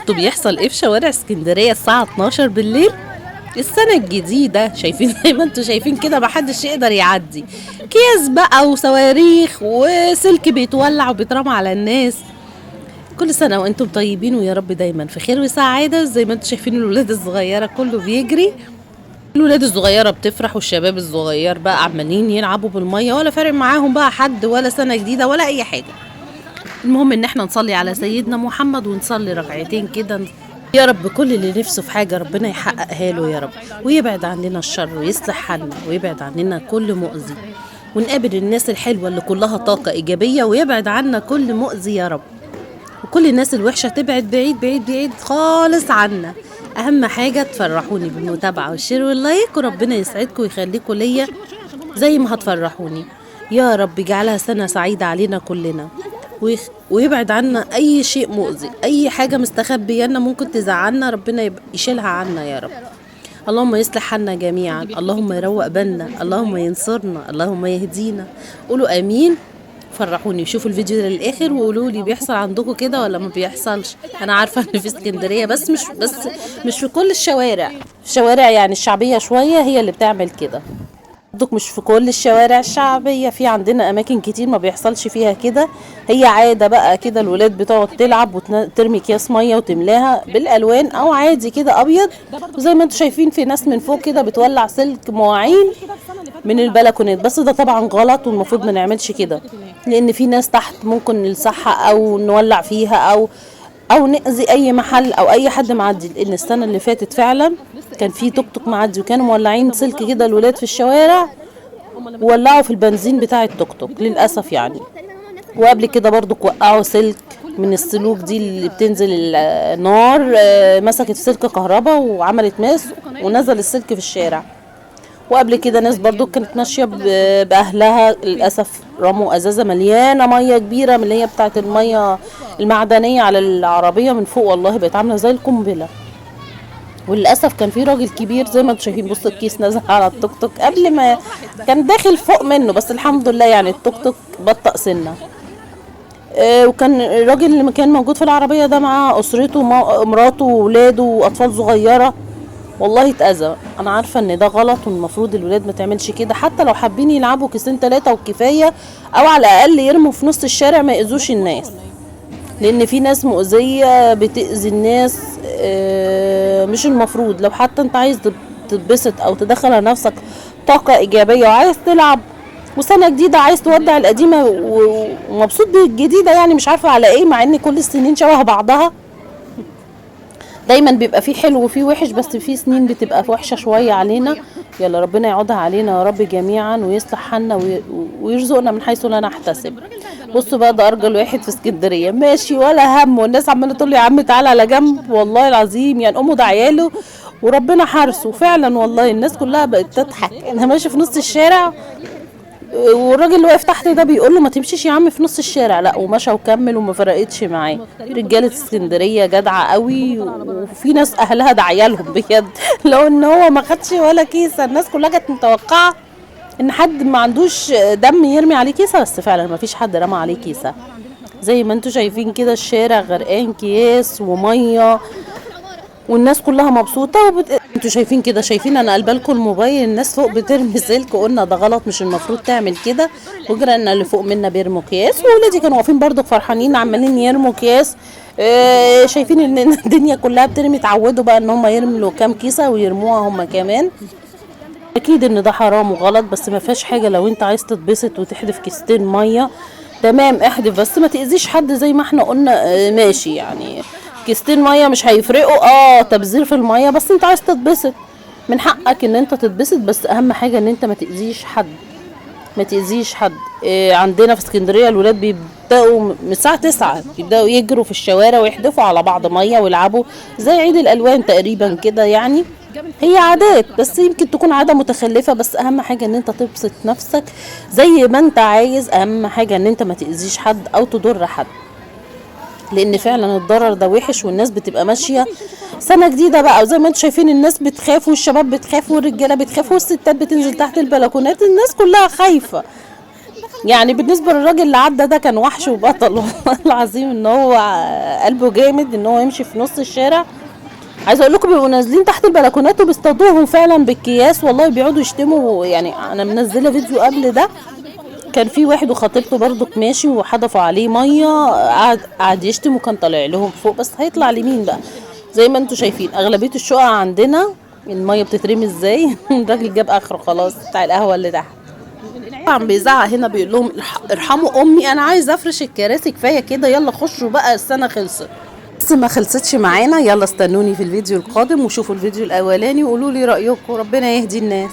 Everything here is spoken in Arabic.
شفتوا بيحصل ايه في شوارع اسكندرية الساعة 12 بالليل؟ السنة الجديدة شايفين زي ما انتوا شايفين كده، محدش يقدر يعدي. اكياس بقى وصواريخ وسلك بيتولع وبيترمى على الناس. كل سنة وانتم طيبين، ويا رب دايما في خير وسعادة. زي ما انتم شايفين الولاد الصغيرة كله بيجري، الولاد الصغيرة بتفرح والشباب الصغير بقى عمالين يلعبوا بالمية، ولا فارق معاهم بقى حد ولا سنة جديدة ولا اي حاجة. المهم ان احنا نصلي على سيدنا محمد ونصلي ركعتين كده. يا رب كل اللي نفسه في حاجة ربنا يحققها له يا رب، ويبعد عننا الشر ويصلح حالنا ويبعد عننا كل مؤذي، ونقابل الناس الحلوة اللي كلها طاقة إيجابية، ويبعد عنا كل مؤذي يا رب، وكل الناس الوحشة تبعد بعيد بعيد بعيد خالص عنا. أهم حاجة تفرحوني بالمتابعة والشير واللايك، وربنا يسعدكم ويخليكم ليا زي ما هتفرحوني يا رب. يجعلها سنة سعيدة علينا كلنا، ويبعد عنا اي شيء مؤذي، اي حاجة مستخبية لنا ممكن تزعلنا ربنا يشيلها عنا يا رب. اللهم يصلح حالنا جميعا، اللهم يروق بالنا، اللهم ينصرنا، اللهم يهدينا. قولوا امين. فرحوني، شوفوا الفيديو ده للاخر وقولوا لي بيحصل عندكم كده ولا ما بيحصلش. انا عارفه ان في اسكندريه بس مش في كل الشوارع، الشوارع يعني الشعبيه شويه هي اللي بتعمل كده. برضك مش في كل الشوارع الشعبية، في عندنا أماكن كتير ما بيحصلش فيها كده. هي عادة بقى كده، الولاد بتقعد تلعب وترمي أكياس مية وتملاها بالألوان، أو عادي كده أبيض. وزي ما انتوا شايفين في ناس من فوق كده بتولع سلك مواعين من البلكونات، بس ده طبعا غلط والمفروض ما نعملش كده، لأن في ناس تحت ممكن نلسعها أو نولع فيها أو نأذي أي محل أو أي حد معدي. لأن السنة اللي فاتت فعلا كان في توك توك معدي وكانوا مولعين سلك كده الولاد في الشوارع، وولعوا في البنزين بتاع التوك توك للأسف يعني. وقبل كده برضو وقعوا سلك من السلوك دي اللي بتنزل النار، مسكت سلك كهرباء وعملت ماس ونزل السلك في الشارع. وقبل كده ناس برضو كانت ماشية بأهلها للأسف رموا أزازة مليانة مية كبيرة من اللي هي بتاعة المية المعدنية على العربية من فوق، والله بقت عاملة زي القنبلة. وللاسف كان في راجل كبير زي ما انتم شايفين، بصوا الكيس نزل على التوك توك قبل ما كان داخل فوق منه، بس الحمد لله يعني التوك توك بطأ سنه. وكان الراجل اللي كان موجود في العربيه ده مع اسرته، مراته واولاده واطفال صغيره، والله اتأذى. انا عارفه ان ده غلط والمفروض الولاد ما تعملش كده، حتى لو حابين يلعبوا كيسين 3 وكفايه، او على الاقل يرموا في نص الشارع ما يأذوش الناس، لان في ناس مؤذية بتأذي الناس. مش المفروض. لو حتى انت عايز تتبسط او تدخل على نفسك طاقة ايجابية وعايز تلعب وسنة جديدة عايز تودع القديمة ومبسوط بالجديدة، يعني مش عارفة على ايه، مع ان كل السنين شبه بعضها. دايما بيبقى فيه حلو وفيه وحش، بس في سنين بتبقى وحشة شوية علينا. يلا ربنا يعودها علينا يا رب جميعا ويصلح حالنا ويرزقنا من حيث لا نحتسب. بصوا بقى، ده ارجل واحد في اسكندريه ماشي ولا هم، والناس عماله تقول لي يا عم تعالى على جنب، والله العظيم يعني امه ده عياله وربنا حارسه فعلا. والله الناس كلها بقت تضحك، انا ماشي في نص الشارع والراجل اللي واقف تحت ده بيقول له ما تمشيش يا عم في نص الشارع، لا ومشى وكمل وما فرقتش معاه. رجاله اسكندريه جدعه قوي، وفي ناس اهلها ده عيالهم بجد. لو ان هو ما خدش ولا كيسه، الناس كلها كانت متوقعه ان حد ما عندوش دم يرمي عليه كيسه، بس فعلا ما فيش حد رمى عليه كيسه. زي ما انتوا شايفين كده الشارع غرقان كياس وميه، والناس كلها مبسوطه انتوا شايفين كده، شايفين انا قلبالكم الموبايل الناس فوق بترمي سلك، قلنا ده غلط مش المفروض تعمل كده، وجرى اللي فوق منا بيرموا اكياس، واولادي كانوا واقفين برضو فرحانين عمالين يرموا اكياس. شايفين ان الدنيا كلها بترمي، اتعودوا بقى ان هم يرموا كام كيسه ويرموها هم كمان. اكيد ان ده حرام وغلط، بس ما فيهاش حاجه. لو انت عايز تتبسط وتحدف كيستين ميه تمام احدف، بس ما تاذيش حد زي ما احنا قلنا. ماشي يعني كيستين ميه مش هيفرقوا، تبذير في الميه، بس انت عايز تتبسط من حقك ان انت تتبسط، بس اهم حاجه ان انت ما تاذيش حد، ما تاذيش حد. عندنا في اسكندريه الولاد بيبداوا من الساعه 9 بيبداوا يجروا في الشوارع ويحدفوا على بعض ميه ويلعبوا زي عيد الالوان تقريبا كده يعني. هي عادات بس يمكن تكون عادة متخلفة، بس اهم حاجة ان انت تبسط نفسك زي ما انت عايز. اهم حاجة ان انت ما تأذيش حد او تضر حد، لان فعلا الضرر ده وحش، والناس بتبقى ماشية سنة جديدة بقى، وزي ما انتم شايفين الناس بتخاف والشباب بتخاف والرجالة بتخاف والستات بتنزل تحت البلكونات، الناس كلها خايفة. يعني بالنسبه للراجل اللي عدى ده كان وحش وبطل والله العظيم، ان هو قلبه جامد ان هو يمشي في نص الشارع. عايزه اقول لكم بيبقوا نازلين تحت البلكونات وبيصطادوهم فعلا بالكياس، والله بيقعدوا يشتموا. يعني انا منزله فيديو قبل ده، كان في واحد وخطيبته برضك ماشي وحدفوا عليه ميه، قعد يشتم وكان طالع لهم فوق، بس هيطلع لمين بقى؟ زي ما انتم شايفين اغلبيه الشقق عندنا الميه بتترمي ازاي. الراجل جاب اخره خلاص بتاع القهوه اللي تحت. طبعا بيزعق هنا بيقول لهم ارحموا امي، انا عايز افرش الكراسي كفايه كده، يلا خشوا بقى السنه خلصت. بس ما خلصتش معانا، يلا استنوني في الفيديو القادم وشوفوا الفيديو الاولاني وقولوا لي رايكم، ربنا يهدي الناس.